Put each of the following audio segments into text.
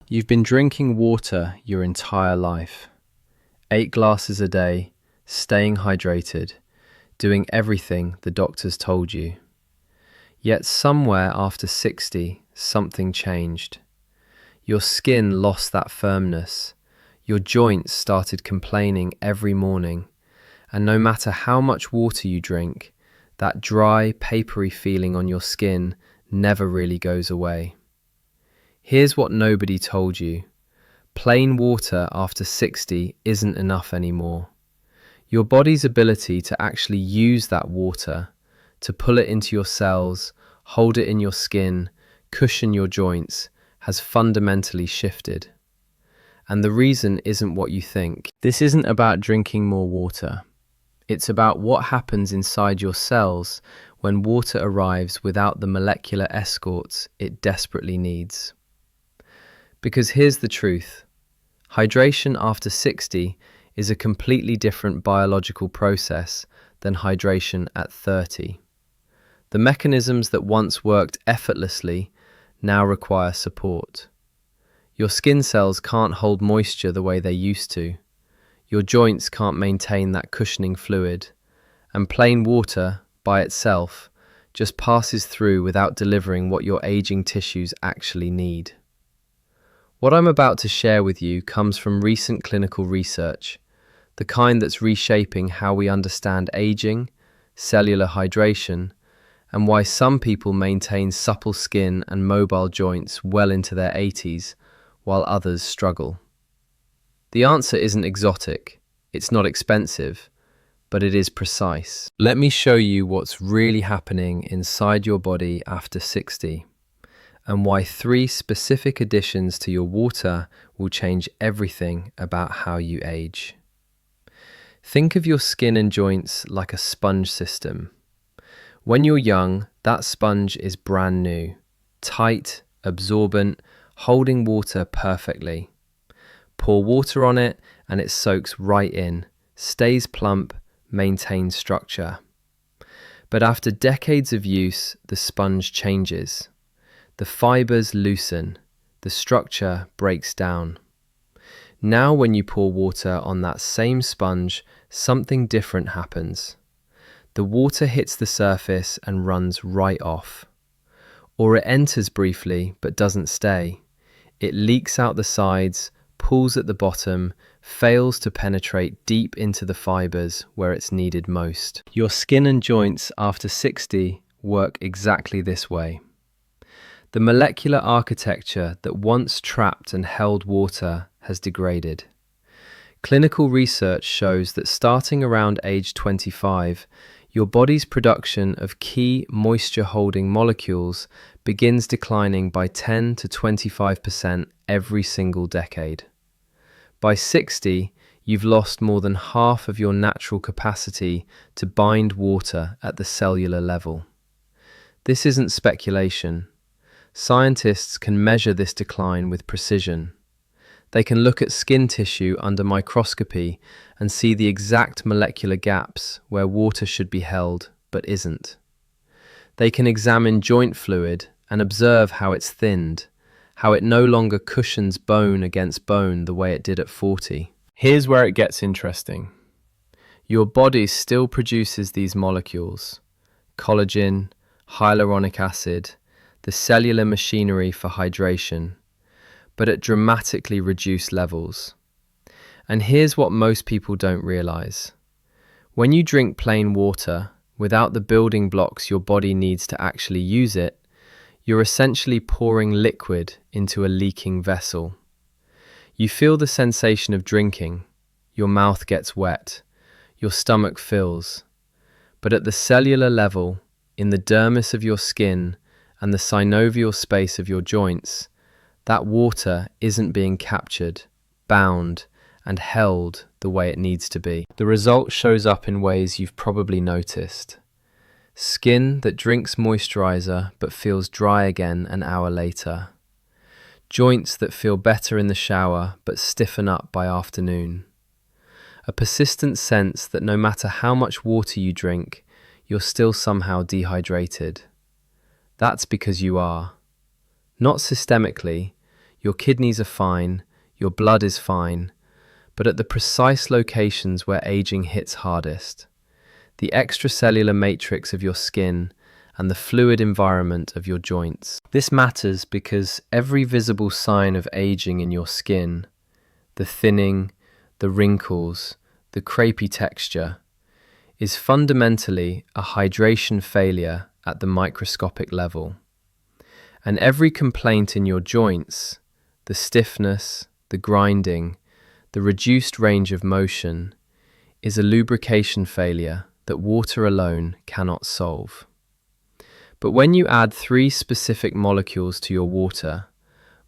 You've been drinking water your entire life. 8 glasses a day, staying hydrated, doing everything the doctors told you. Yet somewhere after 60, something changed. Your skin lost that firmness. Your joints started complaining every morning. And no matter how much water you drink, that dry, papery feeling on your skin never really goes away. Here's what nobody told you. Plain water after 60 isn't enough anymore. Your body's ability to actually use that water, to pull it into your cells, hold it in your skin, cushion your joints, has fundamentally shifted. And the reason isn't what you think. This isn't about drinking more water. It's about what happens inside your cells when water arrives without the molecular escorts it desperately needs. Because here's the truth. Hydration after 60 is a completely different biological process than hydration at 30. The mechanisms that once worked effortlessly now require support. Your skin cells can't hold moisture the way they used to. Your joints can't maintain that cushioning fluid, and plain water, by itself, just passes through without delivering what your aging tissues actually need. What I'm about to share with you comes from recent clinical research, the kind that's reshaping how we understand aging, cellular hydration, and why some people maintain supple skin and mobile joints well into their 80s, while others struggle. The answer isn't exotic, it's not expensive, but it is precise. Let me show you what's really happening inside your body after 60, and why 3 specific additions to your water will change everything about how you age. Think of your skin and joints like a sponge system. When you're young, that sponge is brand new, tight, absorbent, holding water perfectly. Pour water on it and it soaks right in, stays plump, maintains structure. But after decades of use, the sponge changes. The fibers loosen, the structure breaks down. Now when you pour water on that same sponge, something different happens. The water hits the surface and runs right off. Or it enters briefly but doesn't stay. It leaks out the sides, pools at the bottom, fails to penetrate deep into the fibers where it's needed most. Your skin and joints after 60 work exactly this way. The molecular architecture that once trapped and held water has degraded. Clinical research shows that starting around age 25, your body's production of key moisture-holding molecules begins declining by 10 to 25% every single decade. By 60, you've lost more than half of your natural capacity to bind water at the cellular level. This isn't speculation. Scientists can measure this decline with precision. They can look at skin tissue under microscopy and see the exact molecular gaps where water should be held but isn't. They can examine joint fluid and observe how it's thinned, how it no longer cushions bone against bone the way it did at 40. Here's where it gets interesting. Your body still produces these molecules: collagen, hyaluronic acid, the cellular machinery for hydration, but at dramatically reduced levels. And here's what most people don't realize. When you drink plain water, without the building blocks your body needs to actually use it, you're essentially pouring liquid into a leaking vessel. You feel the sensation of drinking, your mouth gets wet, your stomach fills. But at the cellular level, in the dermis of your skin and the synovial space of your joints, that water isn't being captured, bound, and held the way it needs to be. The result shows up in ways you've probably noticed. Skin that drinks moisturizer but feels dry again an hour later. Joints that feel better in the shower but stiffen up by afternoon. A persistent sense that no matter how much water you drink, you're still somehow dehydrated. That's because you are. Not systemically. Your kidneys are fine, your blood is fine, but at the precise locations where aging hits hardest, the extracellular matrix of your skin and the fluid environment of your joints. This matters because every visible sign of aging in your skin, the thinning, the wrinkles, the crepey texture, is fundamentally a hydration failure at the microscopic level. And every complaint in your joints, the stiffness, the grinding, the reduced range of motion, is a lubrication failure that water alone cannot solve. But when you add 3 specific molecules to your water,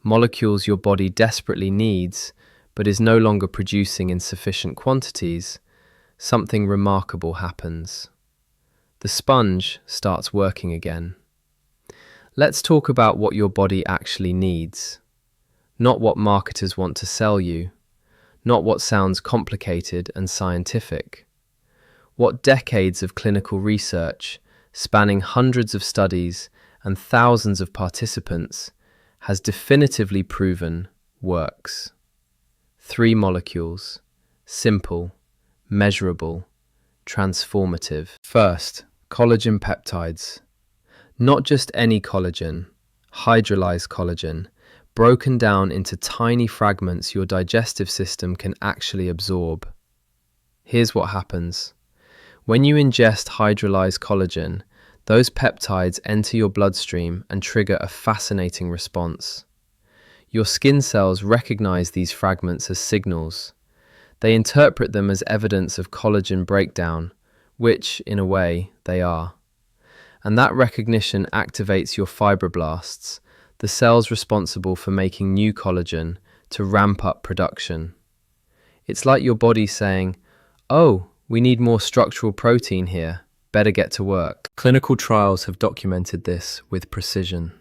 molecules your body desperately needs but is no longer producing in sufficient quantities, something remarkable happens. The sponge starts working again. Let's talk about what your body actually needs, not what marketers want to sell you, not what sounds complicated and scientific. What decades of clinical research, spanning hundreds of studies and thousands of participants, has definitively proven works. 3 molecules, simple, measurable, transformative. First, collagen peptides. Not just any collagen, hydrolyzed collagen, broken down into tiny fragments your digestive system can actually absorb. Here's what happens. When you ingest hydrolyzed collagen, those peptides enter your bloodstream and trigger a fascinating response. Your skin cells recognize these fragments as signals. They interpret them as evidence of collagen breakdown, which, in a way, they are. And that recognition activates your fibroblasts, the cells responsible for making new collagen, to ramp up production. It's like your body saying, "Oh, we need more structural protein here, better get to work." Clinical trials have documented this with precision.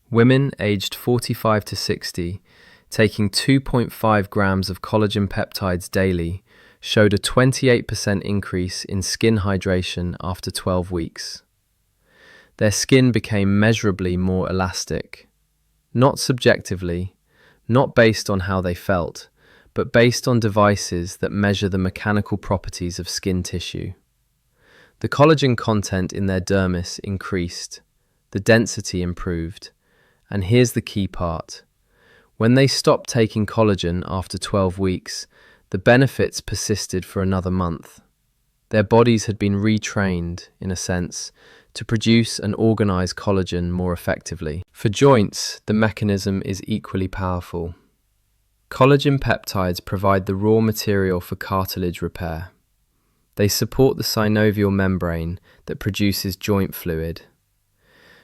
Women aged 45 to 60 taking 2.5 grams of collagen peptides daily showed a 28% increase in skin hydration after 12 weeks. Their skin became measurably more elastic, not subjectively, not based on how they felt, but based on devices that measure the mechanical properties of skin tissue. The collagen content in their dermis increased, the density improved, and here's the key part. When they stopped taking collagen after 12 weeks, the benefits persisted for another month. Their bodies had been retrained, in a sense, to produce and organize collagen more effectively. For joints, the mechanism is equally powerful. Collagen peptides provide the raw material for cartilage repair. They support the synovial membrane that produces joint fluid.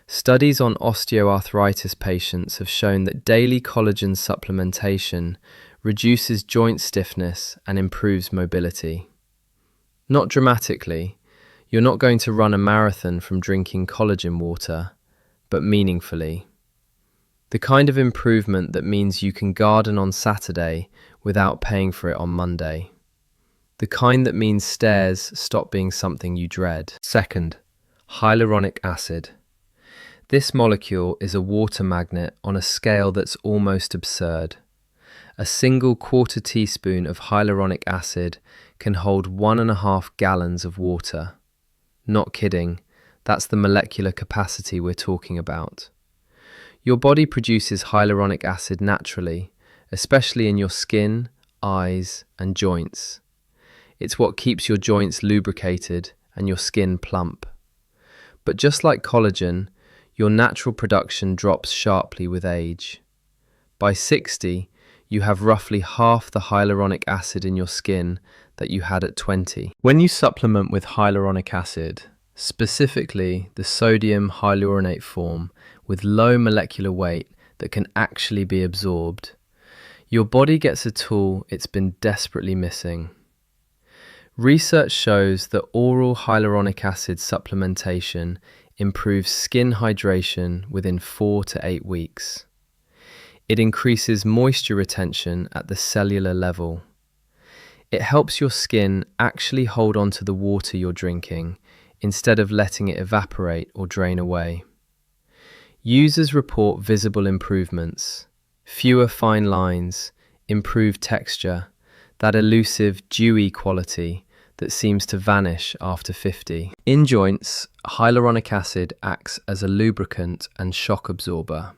Studies on osteoarthritis patients have shown that daily collagen supplementation reduces joint stiffness and improves mobility. Not dramatically, you're not going to run a marathon from drinking collagen water, but meaningfully. The kind of improvement that means you can garden on Saturday without paying for it on Monday. The kind that means stairs stop being something you dread. Second, hyaluronic acid. This molecule is a water magnet on a scale that's almost absurd. A single quarter teaspoon of hyaluronic acid can hold 1.5 gallons of water. Not kidding, that's the molecular capacity we're talking about. Your body produces hyaluronic acid naturally, especially in your skin, eyes, and joints. It's what keeps your joints lubricated and your skin plump. But just like collagen, your natural production drops sharply with age. By 60, you have roughly half the hyaluronic acid in your skin that you had at 20. When you supplement with hyaluronic acid, specifically the sodium hyaluronate form with low molecular weight that can actually be absorbed, your body gets a tool it's been desperately missing. Research shows that oral hyaluronic acid supplementation improves skin hydration within 4 to 8 weeks. It increases moisture retention at the cellular level. It helps your skin actually hold on to the water you're drinking instead of letting it evaporate or drain away. Users report visible improvements, Fewer fine lines, improved texture, that elusive, dewy quality that seems to vanish after 50. In joints, hyaluronic acid acts as a lubricant and shock absorber.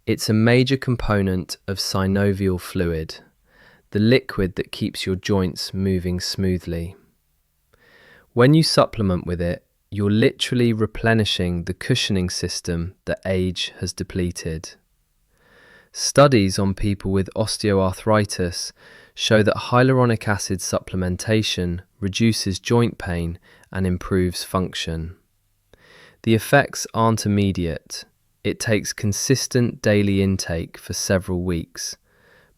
It's a major component of synovial fluid, the liquid that keeps your joints moving smoothly. When you supplement with it, you're literally replenishing the cushioning system that age has depleted. Studies on people with osteoarthritis show that hyaluronic acid supplementation reduces joint pain and improves function. The effects aren't immediate. It takes consistent daily intake for several weeks,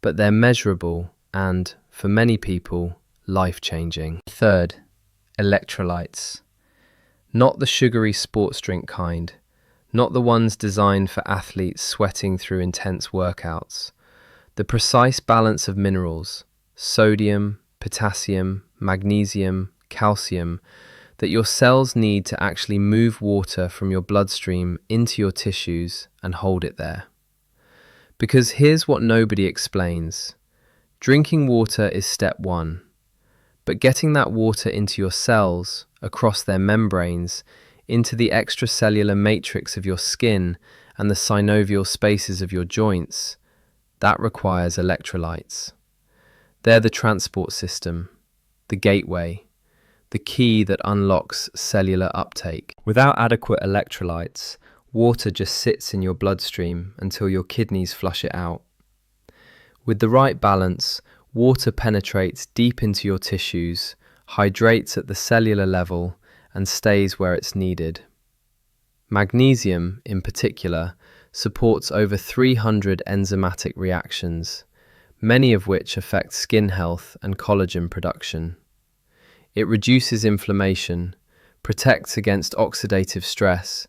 but they're measurable and, for many people, life-changing. Third, electrolytes. Not the sugary sports drink kind, not the ones designed for athletes sweating through intense workouts. The precise balance of minerals, sodium, potassium, magnesium, calcium, that your cells need to actually move water from your bloodstream into your tissues and hold it there. Because here's what nobody explains. Drinking water is step one, but getting that water into your cells, across their membranes, into the extracellular matrix of your skin and the synovial spaces of your joints, that requires electrolytes. They're the transport system, the gateway, the key that unlocks cellular uptake. Without adequate electrolytes, water just sits in your bloodstream until your kidneys flush it out. With the right balance, water penetrates deep into your tissues, hydrates at the cellular level, and stays where it's needed. Magnesium, in particular, supports over 300 enzymatic reactions, many of which affect skin health and collagen production. It reduces inflammation, protects against oxidative stress,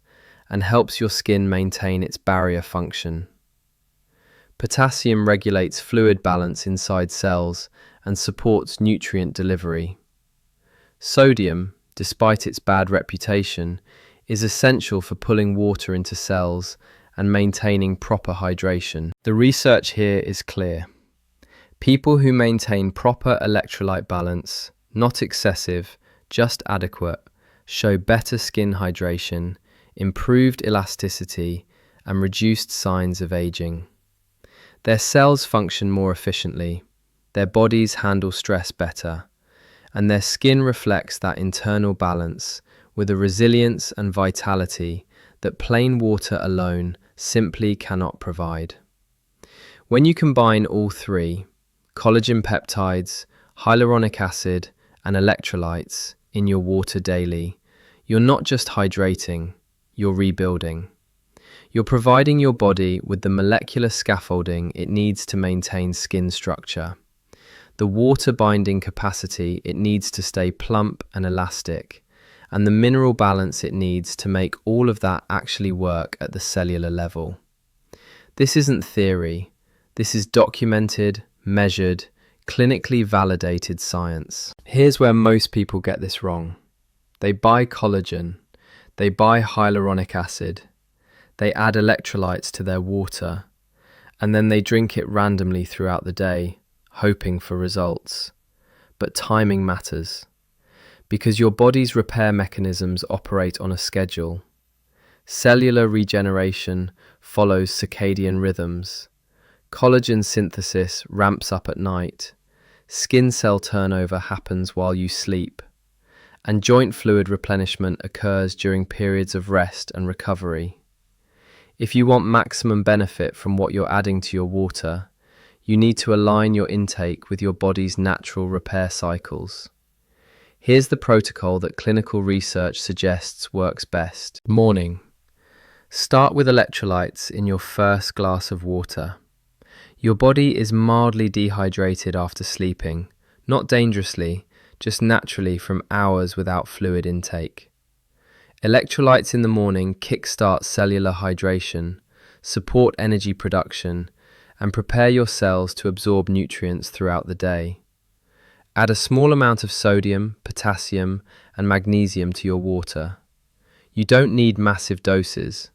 and helps your skin maintain its barrier function. Potassium regulates fluid balance inside cells and supports nutrient delivery. Sodium, despite its bad reputation, is essential for pulling water into cells and maintaining proper hydration. The research here is clear. People who maintain proper electrolyte balance, not excessive, just adequate, show better skin hydration, improved elasticity, and reduced signs of aging. Their cells function more efficiently, their bodies handle stress better, and their skin reflects that internal balance with a resilience and vitality that plain water alone simply cannot provide. When you combine all three, collagen peptides, hyaluronic acid, and electrolytes in your water daily, you're not just hydrating, you're rebuilding. You're providing your body with the molecular scaffolding it needs to maintain skin structure, the water-binding capacity it needs to stay plump and elastic, and the mineral balance it needs to make all of that actually work at the cellular level. This isn't theory. This is documented, measured, clinically validated science. Here's where most people get this wrong. They buy collagen, they buy hyaluronic acid, they add electrolytes to their water, and then they drink it randomly throughout the day, hoping for results. But timing matters, because your body's repair mechanisms operate on a schedule. Cellular regeneration follows circadian rhythms. Collagen synthesis ramps up at night. Skin cell turnover happens while you sleep. And joint fluid replenishment occurs during periods of rest and recovery. If you want maximum benefit from what you're adding to your water, you need to align your intake with your body's natural repair cycles. Here's the protocol that clinical research suggests works best. Morning. Start with electrolytes in your first glass of water. Your body is mildly dehydrated after sleeping, not dangerously, just naturally from hours without fluid intake. Electrolytes in the morning kickstart cellular hydration, support energy production, and prepare your cells to absorb nutrients throughout the day. Add a small amount of sodium, potassium, and magnesium to your water. You don't need massive doses.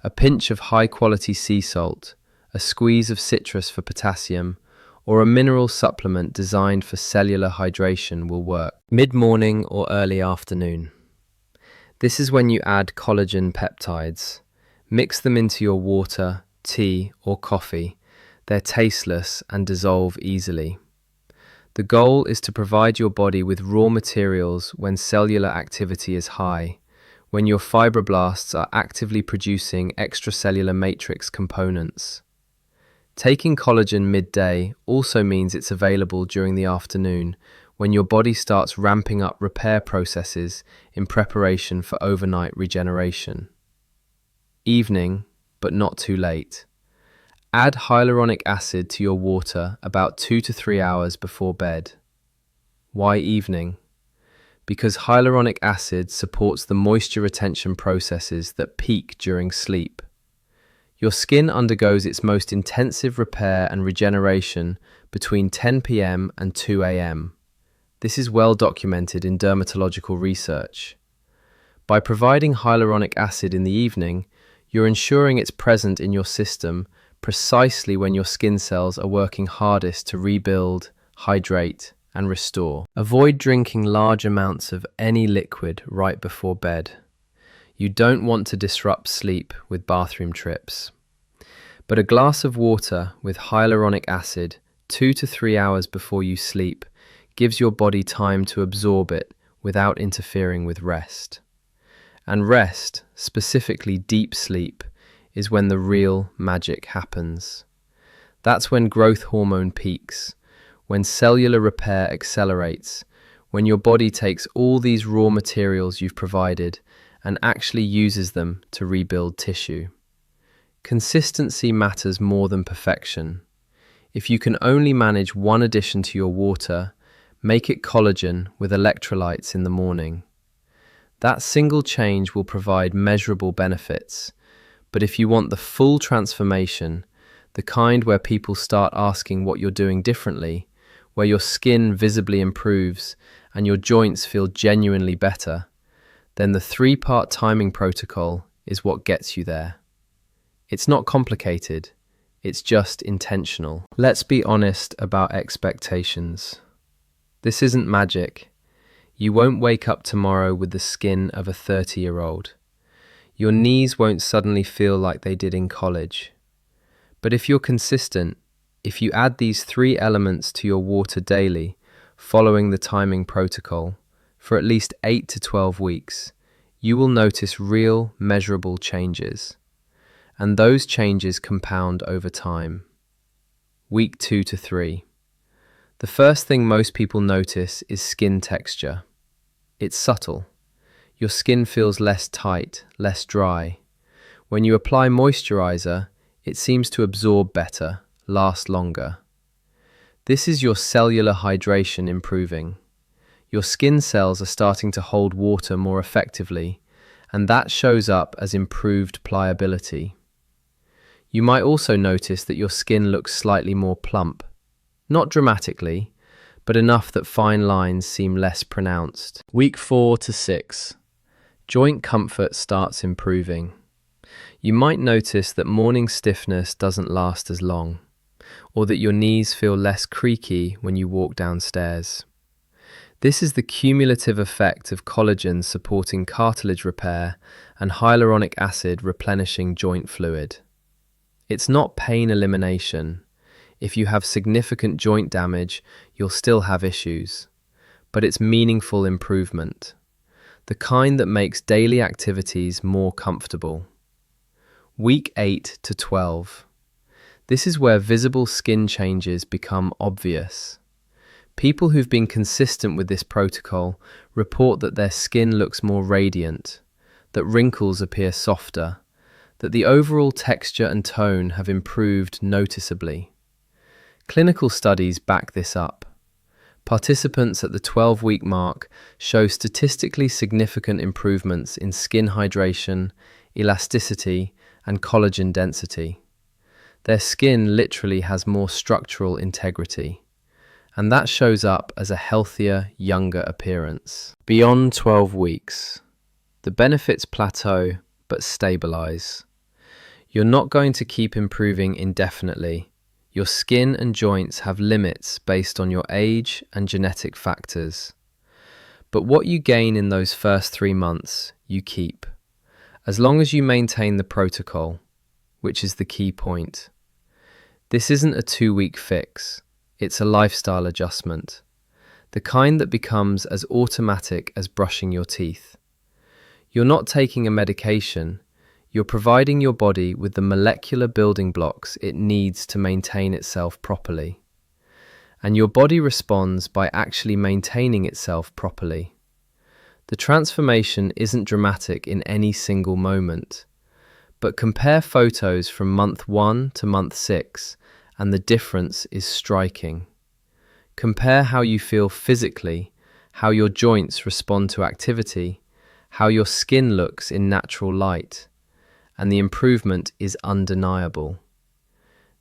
A pinch of high-quality sea salt, a squeeze of citrus for potassium, or a mineral supplement designed for cellular hydration will work. Mid-morning or early afternoon. This is when you add collagen peptides. Mix them into your water, tea, or coffee. They're tasteless and dissolve easily. The goal is to provide your body with raw materials when cellular activity is high, when your fibroblasts are actively producing extracellular matrix components. Taking collagen midday also means it's available during the afternoon, when your body starts ramping up repair processes in preparation for overnight regeneration. Evening, but not too late. Add hyaluronic acid to your water about 2 to 3 hours before bed. Why evening? Because hyaluronic acid supports the moisture retention processes that peak during sleep. Your skin undergoes its most intensive repair and regeneration between 10 p.m. and 2 a.m. This is well documented in dermatological research. By providing hyaluronic acid in the evening, you're ensuring it's present in your system precisely when your skin cells are working hardest to rebuild, hydrate, and restore. Avoid drinking large amounts of any liquid right before bed. You don't want to disrupt sleep with bathroom trips. But a glass of water with hyaluronic acid 2 to 3 hours before you sleep gives your body time to absorb it without interfering with rest. And rest, specifically deep sleep, is when the real magic happens. That's when growth hormone peaks, when cellular repair accelerates, when your body takes all these raw materials you've provided and actually uses them to rebuild tissue. Consistency matters more than perfection. If you can only manage one addition to your water, make it collagen with electrolytes in the morning. That single change will provide measurable benefits. But if you want the full transformation, the kind where people start asking what you're doing differently, where your skin visibly improves and your joints feel genuinely better, then the 3-part timing protocol is what gets you there. It's not complicated, it's just intentional. Let's be honest about expectations. This isn't magic. You won't wake up tomorrow with the skin of a 30-year-old. Your knees won't suddenly feel like they did in college. But if you're consistent, if you add these 3 elements to your water daily, following the timing protocol, for at least 8 to 12 weeks, you will notice real, measurable changes. And those changes compound over time. Week 2 to 3. The first thing most people notice is skin texture. It's subtle. Your skin feels less tight, less dry. When you apply moisturizer, it seems to absorb better, last longer. This is your cellular hydration improving. Your skin cells are starting to hold water more effectively, and that shows up as improved pliability. You might also notice that your skin looks slightly more plump. Not dramatically, but enough that fine lines seem less pronounced. Week 4 to 6. Joint comfort starts improving. You might notice that morning stiffness doesn't last as long, or that your knees feel less creaky when you walk downstairs. This is the cumulative effect of collagen supporting cartilage repair and hyaluronic acid replenishing joint fluid. It's not pain elimination. If you have significant joint damage, you'll still have issues. But it's meaningful improvement. The kind that makes daily activities more comfortable. Week 8 to 12. This is where visible skin changes become obvious. People who've been consistent with this protocol report that their skin looks more radiant, that wrinkles appear softer, that the overall texture and tone have improved noticeably. Clinical studies back this up. Participants at the 12-week mark show statistically significant improvements in skin hydration, elasticity, and collagen density. Their skin literally has more structural integrity, and that shows up as a healthier, younger appearance. Beyond 12 weeks, the benefits plateau but stabilize. You're not going to keep improving indefinitely. Your skin and joints have limits based on your age and genetic factors. But what you gain in those first 3 months, you keep, as long as you maintain the protocol, which is the key point. This isn't a 2-week fix, it's a lifestyle adjustment, the kind that becomes as automatic as brushing your teeth. You're not taking a medication, you're providing your body with the molecular building blocks it needs to maintain itself properly. And your body responds by actually maintaining itself properly. The transformation isn't dramatic in any single moment, but compare photos from month 1 to month 6, and the difference is striking. Compare how you feel physically, how your joints respond to activity, how your skin looks in natural light, and the improvement is undeniable.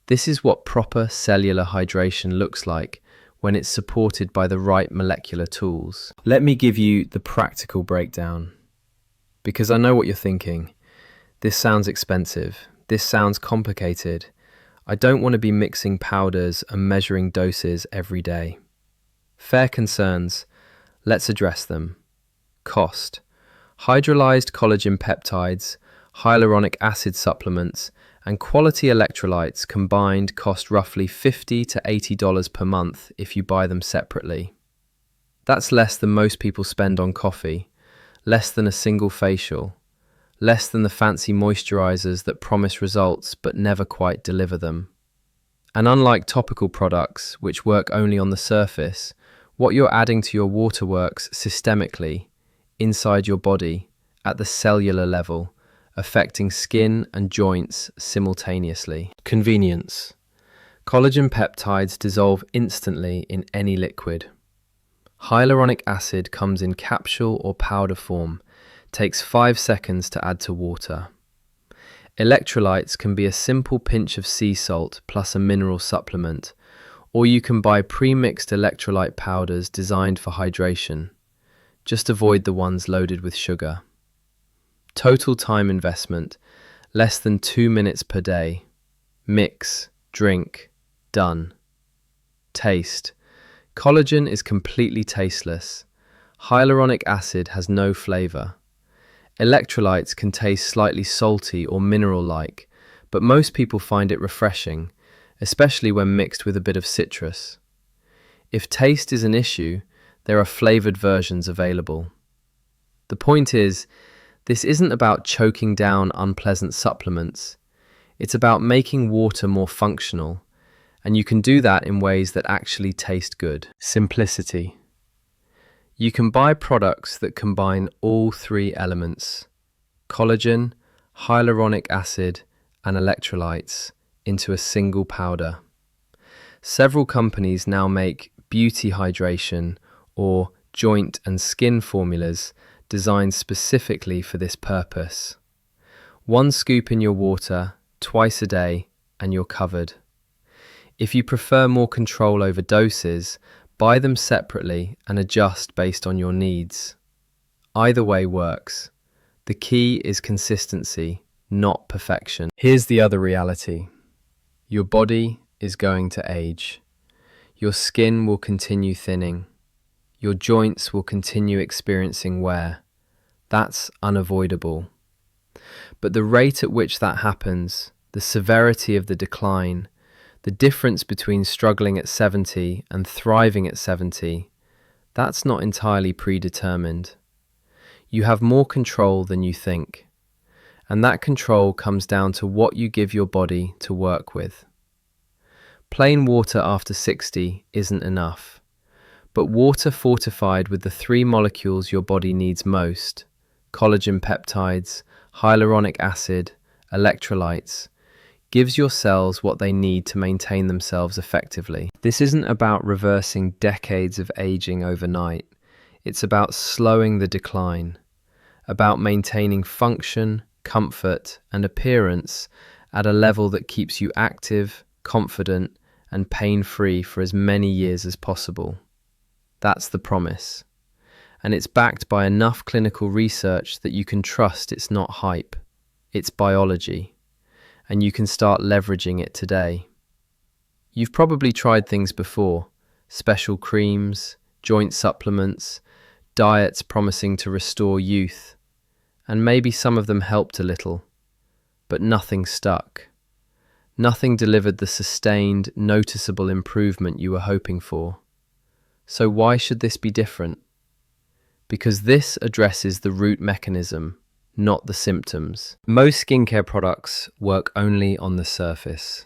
This is what proper cellular hydration looks like when it's supported by the right molecular tools. Let me give you the practical breakdown, because I know what you're thinking. This sounds expensive. This sounds complicated. I don't want to be mixing powders and measuring doses every day. Fair concerns. Let's address them. Cost. Hydrolyzed collagen peptides, hyaluronic acid supplements, and quality electrolytes combined cost roughly $50 to $80 per month if you buy them separately. That's less than most people spend on coffee, less than a single facial, less than the fancy moisturizers that promise results but never quite deliver them. And unlike topical products, which work only on the surface, what you're adding to your water works systemically, inside your body, at the cellular level, affecting skin and joints simultaneously. Convenience. Collagen peptides dissolve instantly in any liquid. Hyaluronic acid comes in capsule or powder form, takes 5 seconds to add to water. Electrolytes can be a simple pinch of sea salt plus a mineral supplement, or you can buy pre-mixed electrolyte powders designed for hydration. Just avoid the ones loaded with sugar. Total time investment, less than 2 minutes per day. Mix, drink, done. Taste. Collagen is completely tasteless. Hyaluronic acid has no flavor. Electrolytes can taste slightly salty or mineral-like, but most people find it refreshing, especially when mixed with a bit of citrus. If taste is an issue, there are flavored versions available. The point is, this isn't about choking down unpleasant supplements. It's about making water more functional, and you can do that in ways that actually taste good. Simplicity. You can buy products that combine all 3 elements, collagen, hyaluronic acid, and electrolytes, into a single powder. Several companies now make beauty hydration or joint and skin formulas designed specifically for this purpose. 1 scoop in your water, twice a day, and you're covered. If you prefer more control over doses, buy them separately and adjust based on your needs. Either way works. The key is consistency, not perfection. Here's the other reality. Your body is going to age. Your skin will continue thinning. Your joints will continue experiencing wear. That's unavoidable. But the rate at which that happens, the severity of the decline, the difference between struggling at 70 and thriving at 70, that's not entirely predetermined. You have more control than you think, and that control comes down to what you give your body to work with. Plain water after 60 isn't enough, but water fortified with the 3 molecules your body needs most, collagen peptides, hyaluronic acid, electrolytes, gives your cells what they need to maintain themselves effectively. This isn't about reversing decades of aging overnight. It's about slowing the decline, about maintaining function, comfort, and appearance at a level that keeps you active, confident, and pain-free for as many years as possible. That's the promise. And it's backed by enough clinical research that you can trust it's not hype. It's biology. and you can start leveraging it today. You've probably tried things before: special creams, joint supplements, diets promising to restore youth, and maybe some of them helped a little, but nothing stuck. Nothing delivered the sustained, noticeable improvement you were hoping for. So why should this be different? Because this addresses the root mechanism, not the symptoms. Most skincare products work only on the surface.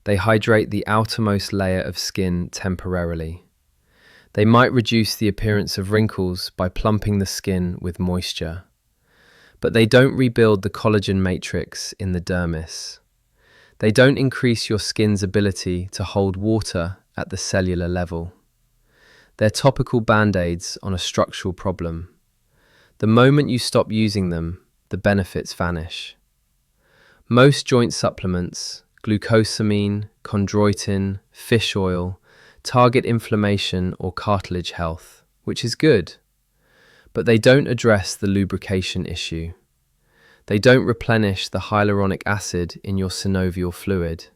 They hydrate the outermost layer of skin temporarily. They might reduce the appearance of wrinkles by plumping the skin with moisture, but they don't rebuild the collagen matrix in the dermis. They don't increase your skin's ability to hold water at the cellular level. They're topical band-aids on a structural problem. The moment you stop using them, the benefits vanish. Most joint supplements, glucosamine, chondroitin, fish oil, target inflammation or cartilage health, which is good, but they don't address the lubrication issue. They don't replenish the hyaluronic acid in your synovial fluid.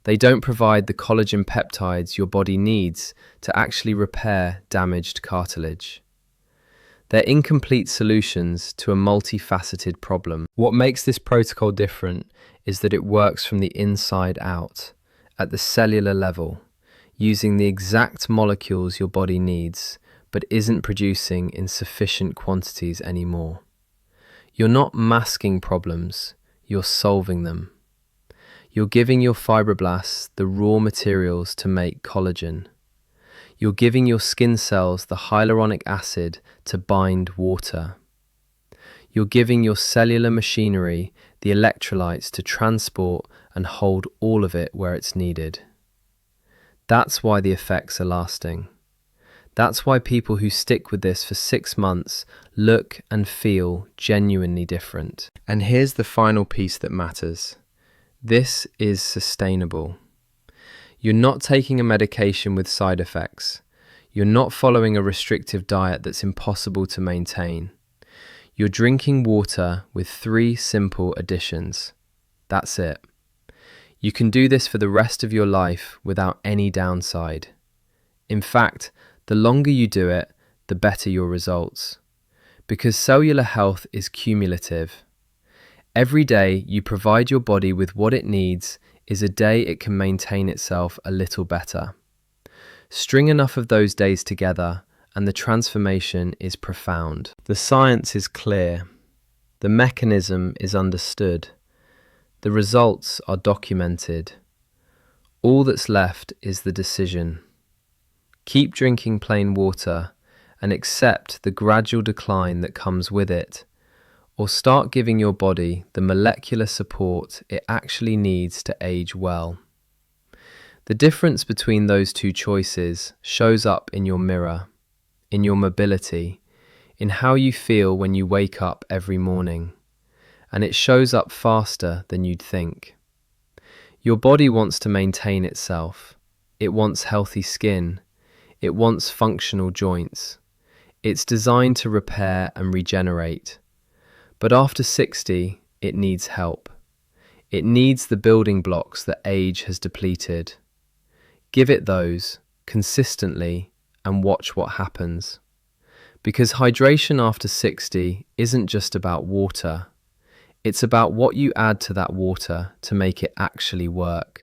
They don't provide the collagen peptides your body needs to actually repair damaged cartilage. They're incomplete solutions to a multifaceted problem. What makes this protocol different is that it works from the inside out, at the cellular level, using the exact molecules your body needs, but isn't producing in sufficient quantities anymore. You're not masking problems, you're solving them. You're giving your fibroblasts the raw materials to make collagen. You're giving your skin cells the hyaluronic acid to bind water. You're giving your cellular machinery the electrolytes to transport and hold all of it where it's needed. That's why the effects are lasting. That's why people who stick with this for 6 months look and feel genuinely different. And here's the final piece that matters. This is sustainable. You're not taking a medication with side effects. You're not following a restrictive diet that's impossible to maintain. You're drinking water with 3 simple additions. That's it. You can do this for the rest of your life without any downside. In fact, the longer you do it, the better your results. Because cellular health is cumulative. Every day you provide your body with what it needs is a day it can maintain itself a little better. String enough of those days together and the transformation is profound. The science is clear. The mechanism is understood. The results are documented. All that's left is the decision. Keep drinking plain water and accept the gradual decline that comes with it, or start giving your body the molecular support it actually needs to age well. The difference between those 2 choices shows up in your mirror, in your mobility, in how you feel when you wake up every morning, and it shows up faster than you'd think. Your body wants to maintain itself. It wants healthy skin. It wants functional joints. It's designed to repair and regenerate. But after 60, it needs help. It needs the building blocks that age has depleted. Give it those, consistently, and watch what happens. Because hydration after 60 isn't just about water. It's about what you add to that water to make it actually work.